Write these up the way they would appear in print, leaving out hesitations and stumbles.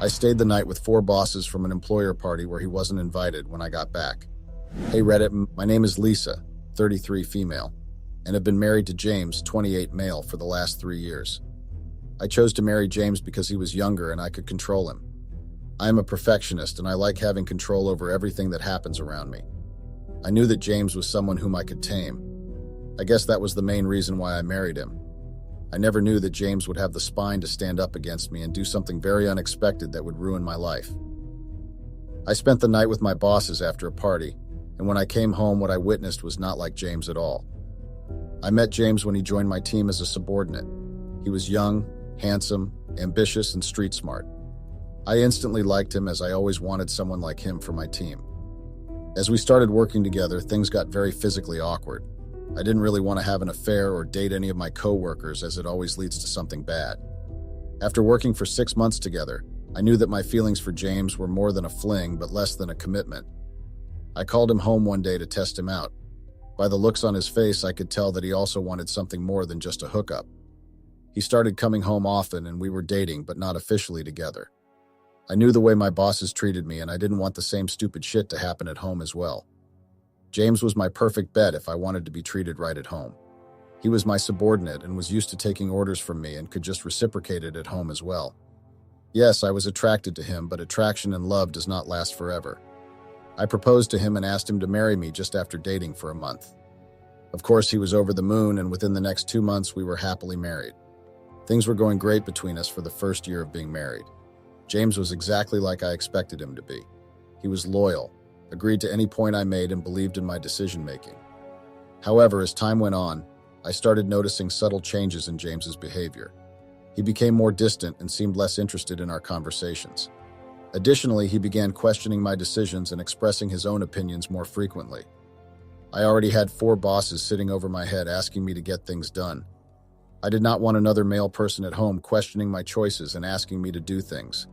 I stayed the night with 4 bosses from an employer party where he wasn't invited when I got back. Hey Reddit, my name is Lisa, 33 female, and have been married to James, 28 male, for the last 3 years. I chose to marry James because he was younger and I could control him. I am a perfectionist and I like having control over everything that happens around me. I knew that James was someone whom I could tame. I guess that was the main reason why I married him. I never knew that James would have the spine to stand up against me and do something very unexpected that would ruin my life. I spent the night with my bosses after a party, and when I came home, what I witnessed was not like James at all. I met James when he joined my team as a subordinate. He was young, handsome, ambitious, and street smart. I instantly liked him as I always wanted someone like him for my team. As we started working together, things got very physically awkward. I didn't really want to have an affair or date any of my co-workers as it always leads to something bad. After working for 6 months together, I knew that my feelings for James were more than a fling but less than a commitment. I called him home one day to test him out. By the looks on his face, I could tell that he also wanted something more than just a hookup. He started coming home often and we were dating but not officially together. I knew the way my bosses treated me and I didn't want the same stupid shit to happen at home as well. James was my perfect bet if I wanted to be treated right at home. He was my subordinate and was used to taking orders from me and could just reciprocate it at home as well. Yes, I was attracted to him, but attraction and love does not last forever. I proposed to him and asked him to marry me just after dating for a month. Of course, he was over the moon, and within the next 2 months we were happily married. Things were going great between us for the first year of being married. James was exactly like I expected him to be. He was loyal, agreed to any point I made, and believed in my decision-making. However, as time went on, I started noticing subtle changes in James's behavior. He became more distant and seemed less interested in our conversations. Additionally, he began questioning my decisions and expressing his own opinions more frequently. I already had 4 bosses sitting over my head asking me to get things done. I did not want another male person at home questioning my choices and asking me to do things.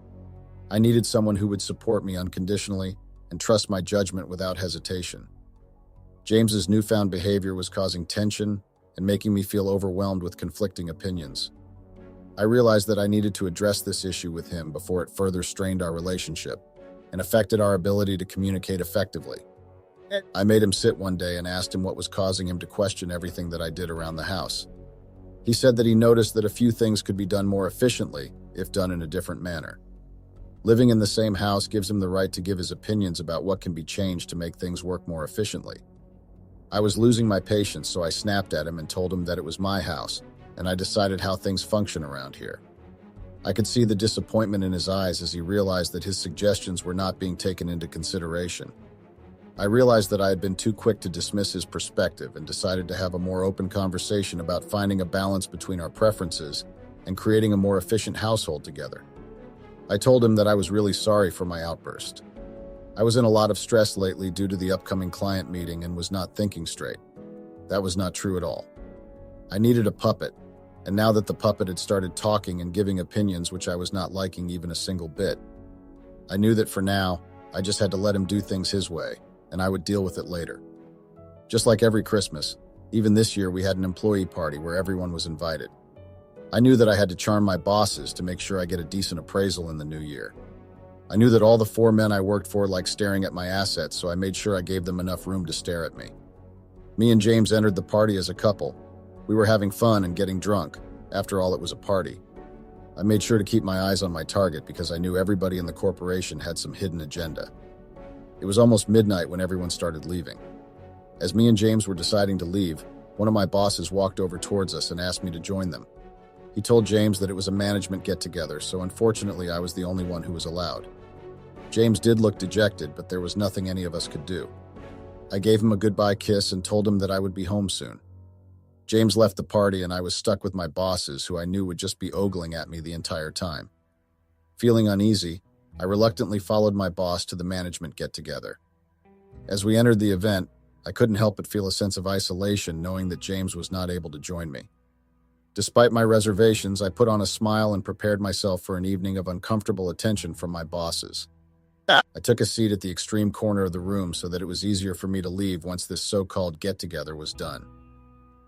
I needed someone who would support me unconditionally and trust my judgment without hesitation. James's newfound behavior was causing tension and making me feel overwhelmed with conflicting opinions. I realized that I needed to address this issue with him before it further strained our relationship and affected our ability to communicate effectively. I made him sit one day and asked him what was causing him to question everything that I did around the house. He said that he noticed that a few things could be done more efficiently if done in a different manner. Living in the same house gives him the right to give his opinions about what can be changed to make things work more efficiently. I was losing my patience, so I snapped at him and told him that it was my house, and I decided how things function around here. I could see the disappointment in his eyes as he realized that his suggestions were not being taken into consideration. I realized that I had been too quick to dismiss his perspective and decided to have a more open conversation about finding a balance between our preferences and creating a more efficient household together. I told him that I was really sorry for my outburst. I was in a lot of stress lately due to the upcoming client meeting and was not thinking straight. That was not true at all. I needed a puppet, and now that the puppet had started talking and giving opinions which I was not liking even a single bit, I knew that for now, I just had to let him do things his way, and I would deal with it later. Just like every Christmas, even this year we had an employee party where everyone was invited. I knew that I had to charm my bosses to make sure I get a decent appraisal in the new year. I knew that all the 4 men I worked for liked staring at my assets, so I made sure I gave them enough room to stare at me. Me and James entered the party as a couple. We were having fun and getting drunk. After all, it was a party. I made sure to keep my eyes on my target because I knew everybody in the corporation had some hidden agenda. It was almost midnight when everyone started leaving. As me and James were deciding to leave, one of my bosses walked over towards us and asked me to join them. He told James that it was a management get-together, so unfortunately I was the only one who was allowed. James did look dejected, but there was nothing any of us could do. I gave him a goodbye kiss and told him that I would be home soon. James left the party and I was stuck with my bosses, who I knew would just be ogling at me the entire time. Feeling uneasy, I reluctantly followed my boss to the management get-together. As we entered the event, I couldn't help but feel a sense of isolation knowing that James was not able to join me. Despite my reservations, I put on a smile and prepared myself for an evening of uncomfortable attention from my bosses. I took a seat at the extreme corner of the room so that it was easier for me to leave once this so-called get-together was done.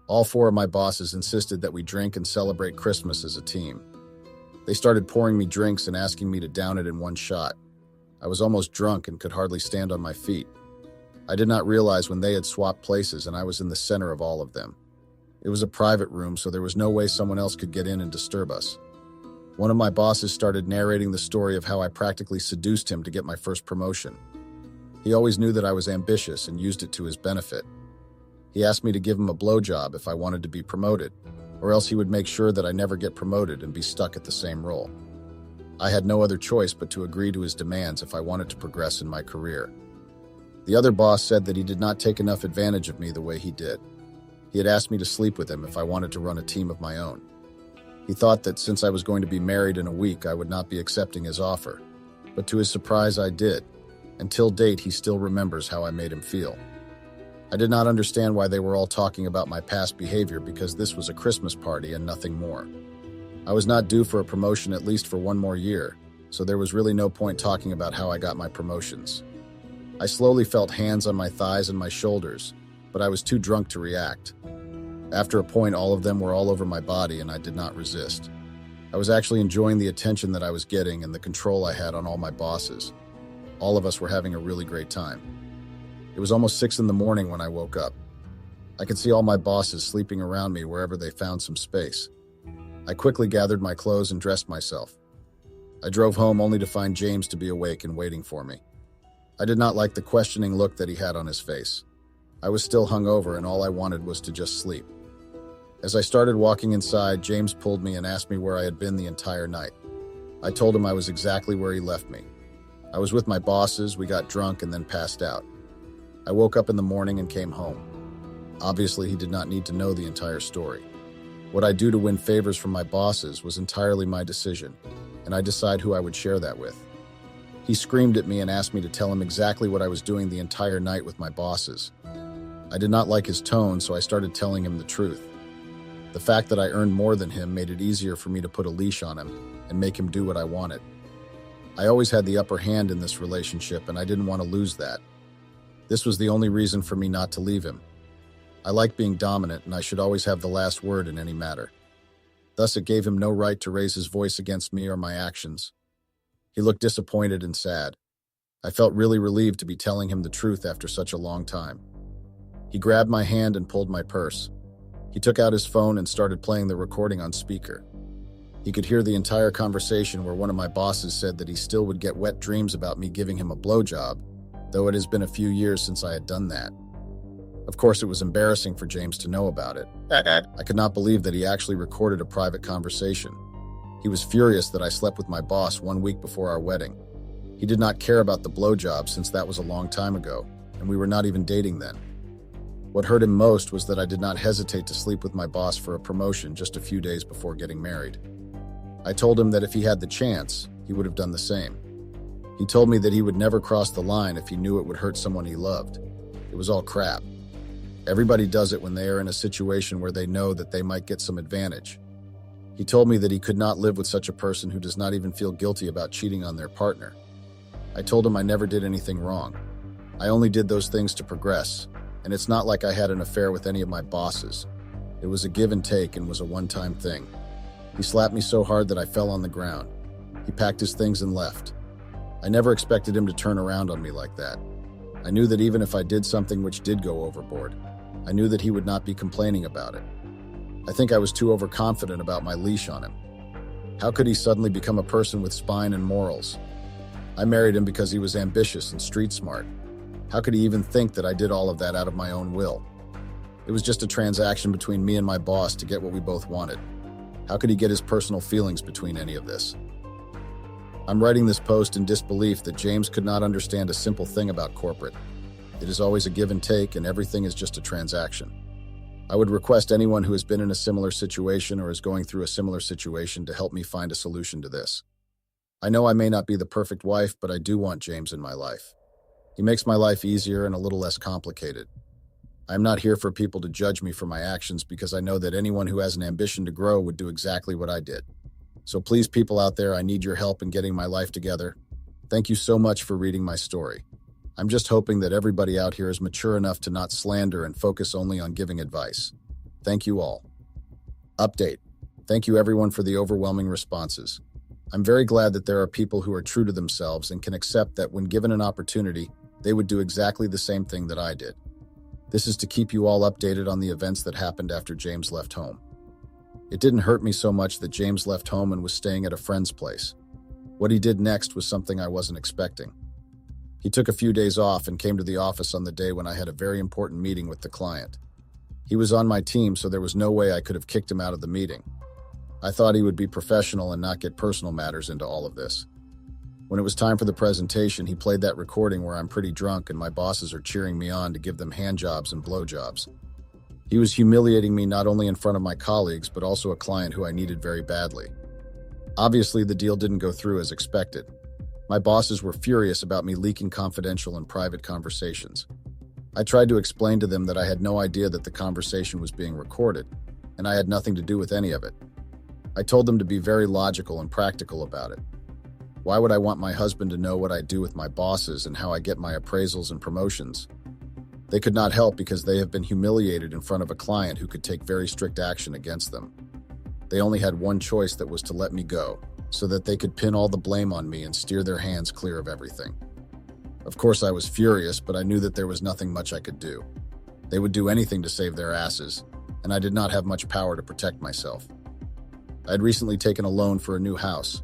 All 4 of my bosses insisted that we drink and celebrate Christmas as a team. They started pouring me drinks and asking me to down it in one shot. I was almost drunk and could hardly stand on my feet. I did not realize when they had swapped places and I was in the center of all of them. It was a private room, so there was no way someone else could get in and disturb us. One of my bosses started narrating the story of how I practically seduced him to get my first promotion. He always knew that I was ambitious and used it to his benefit. He asked me to give him a blowjob if I wanted to be promoted, or else he would make sure that I never get promoted and be stuck at the same role. I had no other choice but to agree to his demands if I wanted to progress in my career. The other boss said that he did not take enough advantage of me the way he did. He had asked me to sleep with him if I wanted to run a team of my own. He thought that since I was going to be married in a week, I would not be accepting his offer. But to his surprise, I did. Until date, he still remembers how I made him feel. I did not understand why they were all talking about my past behavior because this was a Christmas party and nothing more. I was not due for a promotion at least for one more year, so there was really no point talking about how I got my promotions. I slowly felt hands on my thighs and my shoulders, but I was too drunk to react. After a point, all of them were all over my body and I did not resist. I was actually enjoying the attention that I was getting and the control I had on all my bosses. All of us were having a really great time. It was almost 6 a.m. when I woke up. I could see all my bosses sleeping around me wherever they found some space. I quickly gathered my clothes and dressed myself. I drove home only to find James to be awake and waiting for me. I did not like the questioning look that he had on his face. I was still hungover and all I wanted was to just sleep. As I started walking inside, James pulled me and asked me where I had been the entire night. I told him I was exactly where he left me. I was with my bosses, we got drunk and then passed out. I woke up in the morning and came home. Obviously, he did not need to know the entire story. What I do to win favors from my bosses was entirely my decision, and I decide who I would share that with. He screamed at me and asked me to tell him exactly what I was doing the entire night with my bosses. I did not like his tone, so I started telling him the truth. The fact that I earned more than him made it easier for me to put a leash on him and make him do what I wanted. I always had the upper hand in this relationship, and I didn't want to lose that. This was the only reason for me not to leave him. I like being dominant, and I should always have the last word in any matter. Thus, it gave him no right to raise his voice against me or my actions. He looked disappointed and sad. I felt really relieved to be telling him the truth after such a long time. He grabbed my hand and pulled my purse. He took out his phone and started playing the recording on speaker. He could hear the entire conversation where one of my bosses said that he still would get wet dreams about me giving him a blowjob, though it has been a few years since I had done that. Of course, it was embarrassing for James to know about it. I could not believe that he actually recorded a private conversation. He was furious that I slept with my boss 1 week before our wedding. He did not care about the blowjob since that was a long time ago, and we were not even dating then. What hurt him most was that I did not hesitate to sleep with my boss for a promotion just a few days before getting married. I told him that if he had the chance, he would have done the same. He told me that he would never cross the line if he knew it would hurt someone he loved. It was all crap. Everybody does it when they are in a situation where they know that they might get some advantage. He told me that he could not live with such a person who does not even feel guilty about cheating on their partner. I told him I never did anything wrong. I only did those things to progress. And it's not like I had an affair with any of my bosses. It was a give and take and was a one-time thing. He slapped me so hard that I fell on the ground. He packed his things and left. I never expected him to turn around on me like that. I knew that even if I did something which did go overboard, I knew that he would not be complaining about it. I think I was too overconfident about my leash on him. How could he suddenly become a person with spine and morals? I married him because he was ambitious and street smart. How could he even think that I did all of that out of my own will? It was just a transaction between me and my boss to get what we both wanted. How could he get his personal feelings between any of this? I'm writing this post in disbelief that James could not understand a simple thing about corporate. It is always a give and take, and everything is just a transaction. I would request anyone who has been in a similar situation or is going through a similar situation to help me find a solution to this. I know I may not be the perfect wife, but I do want James in my life. He makes my life easier and a little less complicated. I am not here for people to judge me for my actions because I know that anyone who has an ambition to grow would do exactly what I did. So please, people out there, I need your help in getting my life together. Thank you so much for reading my story. I'm just hoping that everybody out here is mature enough to not slander and focus only on giving advice. Thank you all. Update. Thank you everyone for the overwhelming responses. I'm very glad that there are people who are true to themselves and can accept that when given an opportunity, they would do exactly the same thing that I did. This is to keep you all updated on the events that happened after James left home. It didn't hurt me so much that James left home and was staying at a friend's place. What he did next was something I wasn't expecting. He took a few days off and came to the office on the day when I had a very important meeting with the client. He was on my team, so there was no way I could have kicked him out of the meeting. I thought he would be professional and not get personal matters into all of this. When it was time for the presentation, he played that recording where I'm pretty drunk and my bosses are cheering me on to give them handjobs and blowjobs. He was humiliating me not only in front of my colleagues, but also a client who I needed very badly. Obviously, the deal didn't go through as expected. My bosses were furious about me leaking confidential and private conversations. I tried to explain to them that I had no idea that the conversation was being recorded, and I had nothing to do with any of it. I told them to be very logical and practical about it. Why would I want my husband to know what I do with my bosses and how I get my appraisals and promotions? They could not help because they have been humiliated in front of a client who could take very strict action against them. They only had one choice, that was to let me go, so that they could pin all the blame on me and steer their hands clear of everything. Of course, I was furious, but I knew that there was nothing much I could do. They would do anything to save their asses, and I did not have much power to protect myself. I had recently taken a loan for a new house.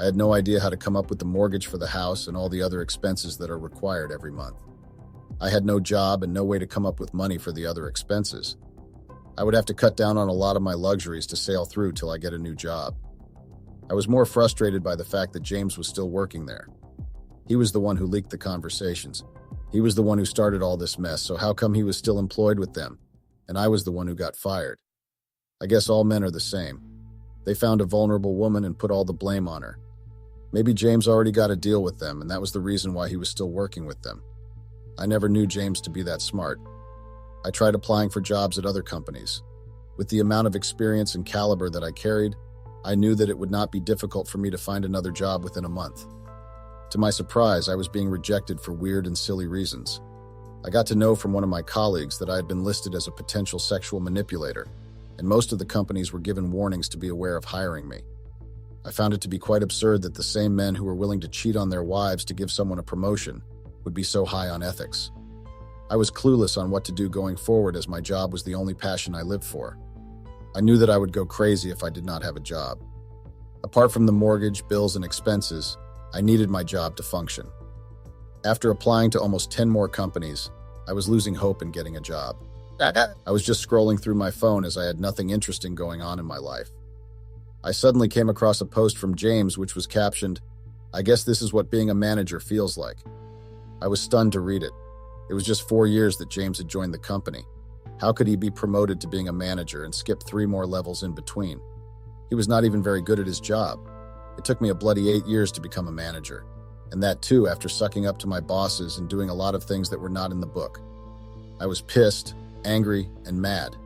I had no idea how to come up with the mortgage for the house and all the other expenses that are required every month. I had no job and no way to come up with money for the other expenses. I would have to cut down on a lot of my luxuries to sail through till I get a new job. I was more frustrated by the fact that James was still working there. He was the one who leaked the conversations. He was the one who started all this mess, so how come he was still employed with them? And I was the one who got fired. I guess all men are the same. They found a vulnerable woman and put all the blame on her. Maybe James already got a deal with them, and that was the reason why he was still working with them. I never knew James to be that smart. I tried applying for jobs at other companies. With the amount of experience and caliber that I carried, I knew that it would not be difficult for me to find another job within a month. To my surprise, I was being rejected for weird and silly reasons. I got to know from one of my colleagues that I had been listed as a potential sexual manipulator, and most of the companies were given warnings to be aware of hiring me. I found it to be quite absurd that the same men who were willing to cheat on their wives to give someone a promotion would be so high on ethics. I was clueless on what to do going forward, as my job was the only passion I lived for. I knew that I would go crazy if I did not have a job. Apart from the mortgage, bills, and expenses, I needed my job to function. After applying to almost 10 more companies, I was losing hope in getting a job. I was just scrolling through my phone as I had nothing interesting going on in my life. I suddenly came across a post from James which was captioned, "I guess this is what being a manager feels like." I was stunned to read it. It was just 4 years that James had joined the company. How could he be promoted to being a manager and skip 3 more levels in between? He was not even very good at his job. It took me a bloody 8 years to become a manager, and that too after sucking up to my bosses and doing a lot of things that were not in the book. I was pissed, angry, and mad.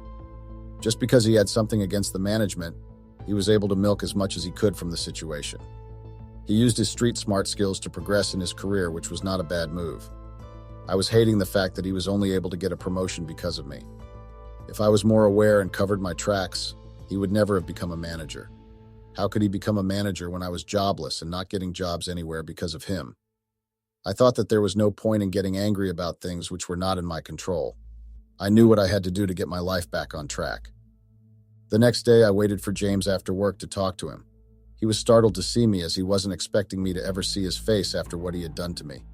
Just because he had something against the management, he was able to milk as much as he could from the situation. He used his street smart skills to progress in his career, which was not a bad move. I was hating the fact that he was only able to get a promotion because of me. If I was more aware and covered my tracks, he would never have become a manager. How could he become a manager when I was jobless and not getting jobs anywhere because of him? I thought that there was no point in getting angry about things which were not in my control. I knew what I had to do to get my life back on track. The next day, I waited for James after work to talk to him. He was startled to see me, as he wasn't expecting me to ever see his face after what he had done to me.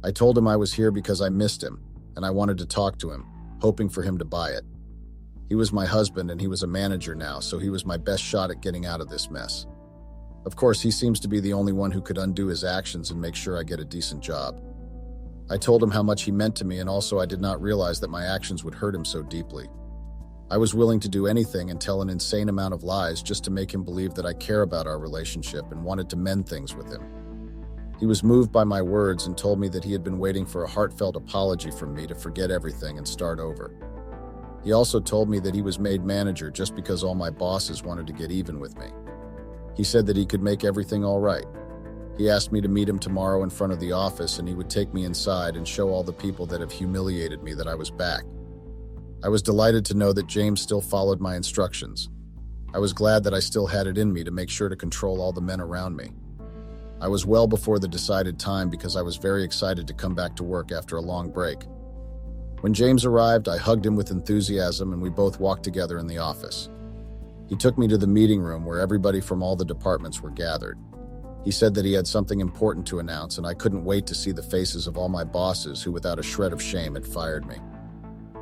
I told him I was here because I missed him, and I wanted to talk to him, hoping for him to buy it. He was my husband, and he was a manager now, so he was my best shot at getting out of this mess. Of course, he seems to be the only one who could undo his actions and make sure I get a decent job. I told him how much he meant to me, and also I did not realize that my actions would hurt him so deeply. I was willing to do anything and tell an insane amount of lies just to make him believe that I care about our relationship and wanted to mend things with him. He was moved by my words and told me that he had been waiting for a heartfelt apology from me to forget everything and start over. He also told me that he was made manager just because all my bosses wanted to get even with me. He said that he could make everything all right. He asked me to meet him tomorrow in front of the office, and he would take me inside and show all the people that have humiliated me that I was back. I was delighted to know that James still followed my instructions. I was glad that I still had it in me to make sure to control all the men around me. I was well before the decided time because I was very excited to come back to work after a long break. When James arrived, I hugged him with enthusiasm and we both walked together in the office. He took me to the meeting room where everybody from all the departments were gathered. He said that he had something important to announce, and I couldn't wait to see the faces of all my bosses who, without a shred of shame, had fired me.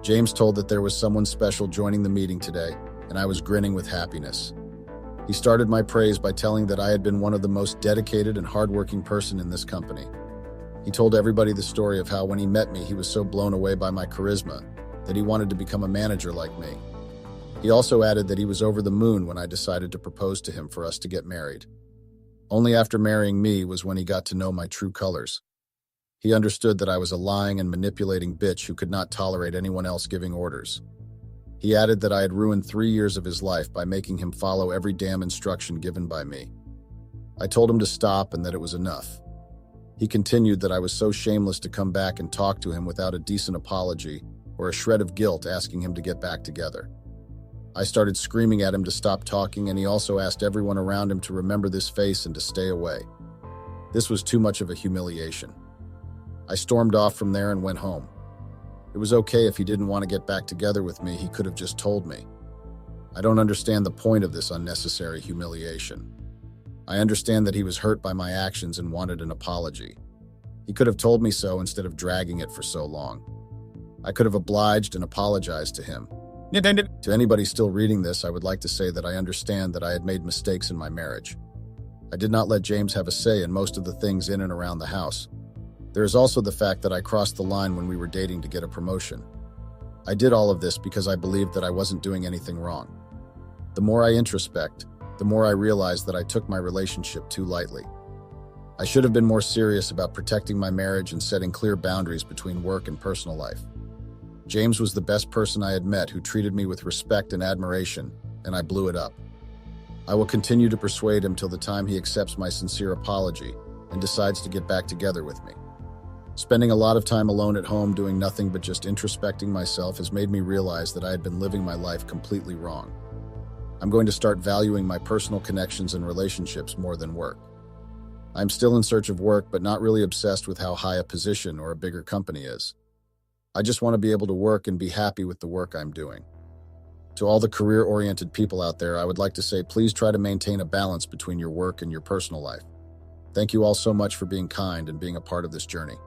James told that there was someone special joining the meeting today, and I was grinning with happiness. He started my praise by telling that I had been one of the most dedicated and hardworking person in this company. He told everybody the story of how when he met me, he was so blown away by my charisma that he wanted to become a manager like me. He also added that he was over the moon when I decided to propose to him for us to get married. Only after marrying me was when he got to know my true colors. He understood that I was a lying and manipulating bitch who could not tolerate anyone else giving orders. He added that I had ruined 3 years of his life by making him follow every damn instruction given by me. I told him to stop and that it was enough. He continued that I was so shameless to come back and talk to him without a decent apology or a shred of guilt asking him to get back together. I started screaming at him to stop talking, and he also asked everyone around him to remember this face and to stay away. This was too much of a humiliation. I stormed off from there and went home. It was okay if he didn't want to get back together with me, he could have just told me. I don't understand the point of this unnecessary humiliation. I understand that he was hurt by my actions and wanted an apology. He could have told me so instead of dragging it for so long. I could have obliged and apologized to him. To anybody still reading this, I would like to say that I understand that I had made mistakes in my marriage. I did not let James have a say in most of the things in and around the house. There is also the fact that I crossed the line when we were dating to get a promotion. I did all of this because I believed that I wasn't doing anything wrong. The more I introspect, the more I realize that I took my relationship too lightly. I should have been more serious about protecting my marriage and setting clear boundaries between work and personal life. James was the best person I had met who treated me with respect and admiration, and I blew it up. I will continue to persuade him till the time he accepts my sincere apology and decides to get back together with me. Spending a lot of time alone at home doing nothing but just introspecting myself has made me realize that I had been living my life completely wrong. I'm going to start valuing my personal connections and relationships more than work. I'm still in search of work, but not really obsessed with how high a position or a bigger company is. I just want to be able to work and be happy with the work I'm doing. To all the career-oriented people out there, I would like to say please try to maintain a balance between your work and your personal life. Thank you all so much for being kind and being a part of this journey.